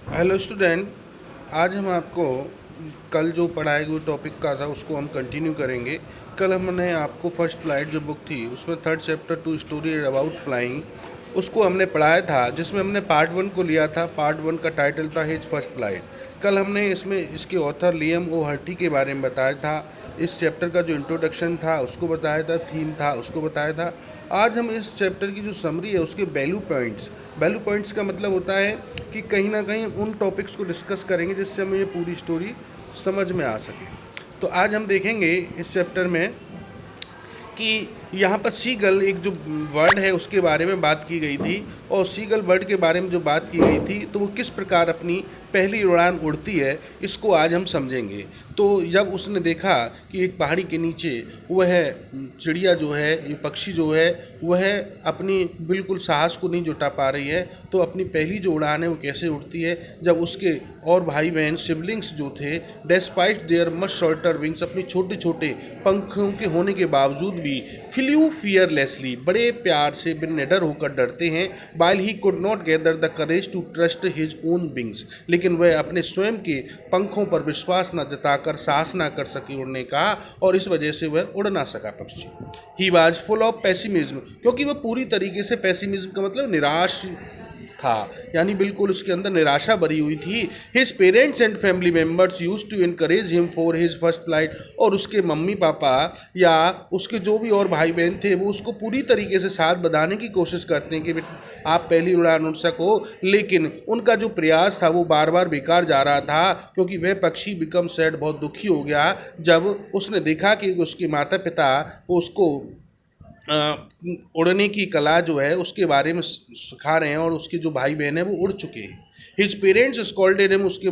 Hello student. आज हम आपको कल जो पढ़ाए हुए टॉपिक का था उसको हम कंटिन्यू करेंगे। कल हमने आपको फर्स्ट फ्लाइट जो बुक थी उसमें third chapter two story about flying उसको हमने पढ़ाया था, जिसमें हमने पार्ट वन को लिया था। पार्ट वन का टाइटल था हिज फर्स्ट फ्लाइट। कल हमने इसमें इसके ऑथर लियम ओ हर्टी के बारे में बताया था। इस चैप्टर का जो इंट्रोडक्शन था उसको बताया था, थीम था उसको बताया था। आज हम इस चैप्टर की जो समरी है उसके वैल्यू पॉइंट्स का मतलब होता है कि कहीं ना कहीं उन टॉपिक्स को डिस्कस करेंगे जिससे हमें ये पूरी स्टोरी समझ में आ सके। तो आज हम देखेंगे इस चैप्टर में कि यहाँ पर सीगल एक जो वर्ड है उसके बारे में बात की गई थी, और सीगल बर्ड के बारे में जो बात की गई थी तो वो किस प्रकार अपनी पहली उड़ान उड़ती है, इसको आज हम समझेंगे। तो जब उसने देखा कि एक पहाड़ी के नीचे वह चिड़िया जो है, ये पक्षी जो है, वह अपनी बिल्कुल साहस को नहीं जुटा पा रही है, तो अपनी पहली जो उड़ान है वो कैसे उड़ती है, जब उसके और भाई बहन सिबलिंग्स जो थे, despite their much shorter wings, अपने छोटे छोटे पंखों के होने के बावजूद भी फ्लू फियरलेसली, बड़े प्यार से बेनिडर होकर डरते हैं। While he could not gather the courage to trust his own wings, लेकिन वह अपने स्वयं के पंखों पर विश्वास न जताकर साहस न कर सके उड़ने का, और इस वजह से वह उड़ ना सका पक्षी। He was full of pessimism, क्योंकि वह पूरी तरीके से, पेसिमिज्म का मतलब निराश था, यानी बिल्कुल उसके अंदर निराशा भरी हुई थी। His parents and family members use to encourage him for his first flight, और उसके मम्मी पापा या उसके जो भी और भाई बहन थे वो उसको पूरी तरीके से साथ बधाने की कोशिश करते हैं कि आप पहली उड़ान उड़ सको, लेकिन उनका जो प्रयास था वो बार बार बेकार जा रहा था, क्योंकि वह पक्षी बिकम सैड, बहुत दुखी हो गया जब उसने देखा कि उसके माता पिता उसको उड़ने की कला जो है उसके बारे में सिखा रहे हैं, और उसके जो भाई बहन हैं वो उड़ चुके हैं। हिज पेरेंट्स स्कॉल्डेड हिम, उसके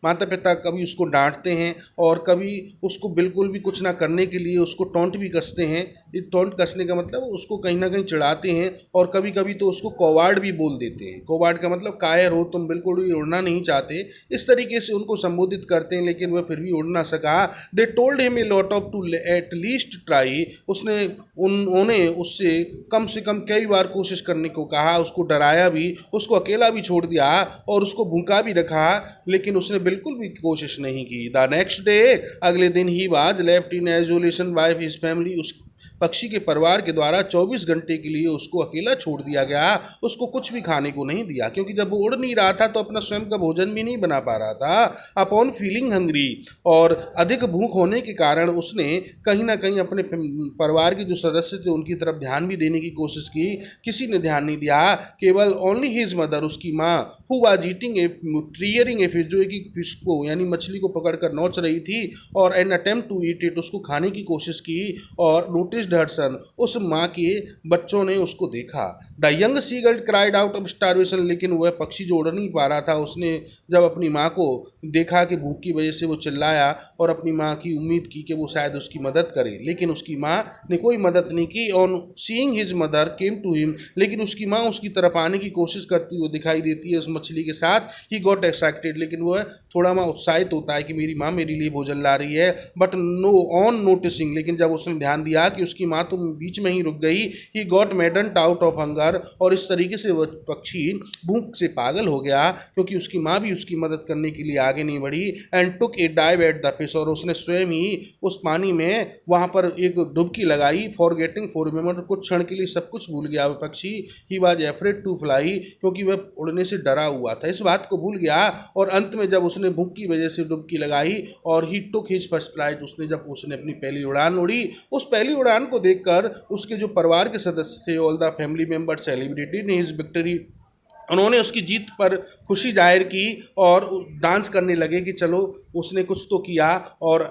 माता पिता कभी उसको डांटते हैं और कभी उसको बिल्कुल भी कुछ ना करने के लिए उसको टोंट भी कसते हैं। ये टोंट कसने का मतलब उसको कहीं ना कहीं चिढ़ाते हैं, और कभी कभी तो उसको कौवार्ड भी बोल देते हैं। कौवार्ड का मतलब कायर हो, तुम बिल्कुल भी उड़ना नहीं चाहते, इस तरीके से उनको संबोधित करते हैं, लेकिन वह फिर भी उड़ ना सका। They told him a lot of to at least try, उन्होंने उससे कम से कम कई बार कोशिश करने को कहा, उसको डराया भी, उसको अकेला भी छोड़ दिया और उसको भूखा भी रखा, लेकिन उसने बिल्कुल भी कोशिश नहीं की। द नेक्स्ट डे, अगले दिन he was left in isolation by his family, उस पक्षी के परिवार के द्वारा 24 घंटे के लिए उसको अकेला छोड़ दिया गया। उसको कुछ भी खाने को नहीं दिया, क्योंकि जब वो उड़ नहीं रहा था तो अपना स्वयं का भोजन भी नहीं बना पा रहा था। अपॉन फीलिंग हंग्री, और अधिक भूख होने के कारण उसने कहीं ना कहीं अपने परिवार के जो सदस्य थे उनकी तरफ ध्यान भी देने की कोशिश की, किसी ने ध्यान नहीं दिया। केवल ओनली हिज मदर, उसकी माँ, who was eating a tearing a fish, जो एक फिश को यानी मछली को पकड़कर नोच रही थी, और an attempt to eat it, उसको खाने की कोशिश की, और नोटिस्ड हर सन, उस माँ के बच्चों ने उसको देखा। The young seagull cried out of starvation, लेकिन वह पक्षी जो उड़ नहीं पा रहा था, उसने जब अपनी माँ को देखा कि भूख की वजह से वो चिल्लाया, और अपनी माँ की उम्मीद की कि वो शायद उसकी मदद करे, लेकिन उसकी माँ ने कोई मदद नहीं की। On seeing his mother came to him, लेकिन उसकी माँ उसकी तरफ आने की कोशिश करती हुई दिखाई देती है उस मछली के साथ। ही गॉट एक्साइटेड, लेकिन वह थोड़ा माँ उत्साहित होता है कि मेरी माँ मेरे लिए भोजन ला रही है। बट नो ऑन नोटिसिंग, लेकिन जब उसने ध्यान दिया कि उसकी माँ तो बीच में ही रुक गई, he got मैडन्ड out of hunger, और इस तरीके से वह पक्षी भूख से पागल हो गया, क्योंकि उसकी माँ भी उसकी मदद करने के लिए आगे नहीं बढ़ी। And took A dive at the fish, और उसने स्वयं ही उस पानी में वहाँ पर एक डुबकी लगाई। फॉरगेटिंग फॉर रिमेंबर, कुछ क्षण के लिए सब कुछ भूल गया वह पक्षी। He was afraid to fly, क्योंकि वह उड़ने से डरा हुआ था, इस बात को भूल गया। और अंत में जब उसने भूख की वजह से डुबकी लगाई, और ही टुक हिज फर्स्ट फ्लाइट, जब उसने अपनी पहली उड़ान उड़ी, उस पहली उड़ान को देखकर उसके जो परिवार के सदस्य थे, all the family member celebrated his victory, उन्होंने उसकी जीत पर खुशी जाहिर की और डांस करने लगे कि चलो उसने कुछ तो किया। और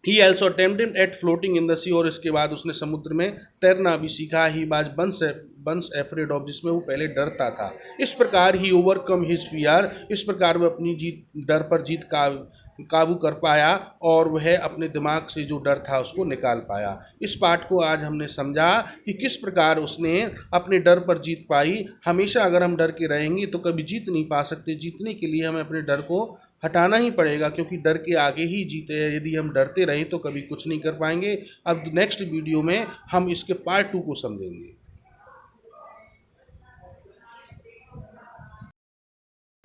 he also attempted at floating in the sea, और इसके बाद उसने समुद्र में तैरना भी सीखा। ही बाज बंस एफ्रेड ऑफ, जिसमें वो पहले डरता था। इस प्रकार ही ओवरकम हिज फियर, इस प्रकार वह अपनी डर पर जीत का काबू कर पाया, और वह अपने दिमाग से जो डर था उसको निकाल पाया। इस पाठ को आज हमने समझा कि किस प्रकार उसने अपने डर पर जीत पाई। हमेशा अगर हम डर के रहेंगे तो कभी जीत नहीं पा सकते। जीतने के लिए हमें अपने डर को हटाना ही पड़ेगा, क्योंकि डर के आगे ही जीत है। यदि हम डरते रहें तो कभी कुछ नहीं कर पाएंगे। अब नेक्स्ट वीडियो में हम इसके पार्ट 2 को समझेंगे।